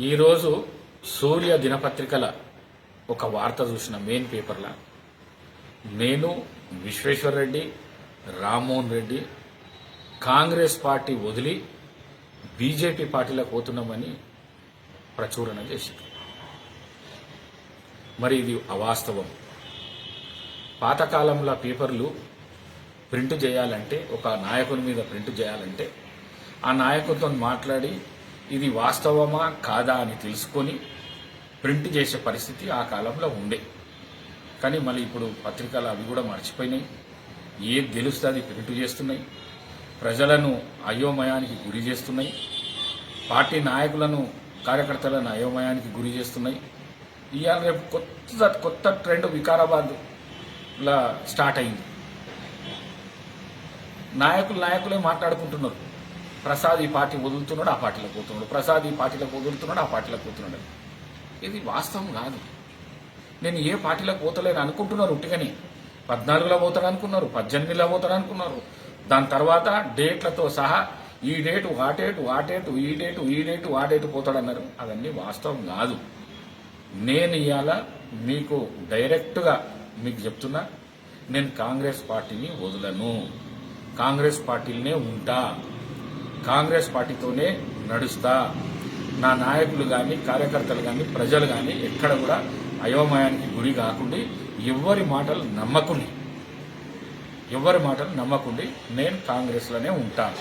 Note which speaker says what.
Speaker 1: ఈరోజు సూర్య దినపత్రికల ఒక వార్త చూసిన మెయిన్ పేపర్లా నేను విశ్వేశ్వర్ రెడ్డి రామ్మోహన్ రెడ్డి కాంగ్రెస్ పార్టీ వదిలి బీజేపీ పార్టీలకు పోతున్నామని ప్రచురణ చేసింది. మరి ఇది అవాస్తవం. పాతకాలంలో పేపర్లు ప్రింట్ చేయాలంటే ఒక నాయకుని మీద ప్రింట్ చేయాలంటే ఆ నాయకుడితో మాట్లాడి ఇది వాస్తవమా కాదా అని తెలుసుకొని ప్రింట్ చేసే పరిస్థితి ఆ కాలంలో ఉండే. కానీ మళ్ళీ ఇప్పుడు పత్రికలు అవి కూడా మర్చిపోయినాయి. ఏది తెలుస్తుంది ప్రింట్ చేస్తున్నాయి, ప్రజలను అయోమయానికి గురి చేస్తున్నాయి, పార్టీ నాయకులను కార్యకర్తలను అయోమయానికి గురి చేస్తున్నాయి. ఇవాళ రేపు కొత్త ట్రెండ్ వికారాబాద్లో స్టార్ట్ అయింది. నాయకులే మాట్లాడుకుంటున్నారు. ప్రసాద్ ఈ పార్టీ వదులుతున్నాడు, ఆ పార్టీలకు పోతున్నాడు, ప్రసాద్ ఈ పార్టీలకు వదులుతున్నాడు, ఆ పార్టీలకు పోతున్నాడు. ఇది వాస్తవం కాదు. నేను ఏ పార్టీలకు పోతలేను అనుకుంటున్నారు. ఉట్టిగానే 14లో పోతాను అనుకున్నారు, 18లో పోతాను అనుకున్నారు. దాని తర్వాత డేట్లతో సహా ఈ డేటు వాటేటు ఈ డేటు వాటేటు పోతాడన్నారు. అవన్నీ వాస్తవం కాదు. నేను ఇవాళ మీకు డైరెక్ట్గా మీకు చెప్తున్నా, నేను కాంగ్రెస్ పార్టీని వదలను, కాంగ్రెస్ పార్టీలనే ఉంటా, కాంగ్రెస్ పార్టీతోనే నడుస్తా. నా నాయకులు కానీ కార్యకర్తలు కానీ ప్రజలు కానీ ఎక్కడ కూడా అయోమయానికి గురి కాకుండా ఎవరి మాటలు నమ్మకుండా నేను కాంగ్రెస్లోనే ఉంటాను.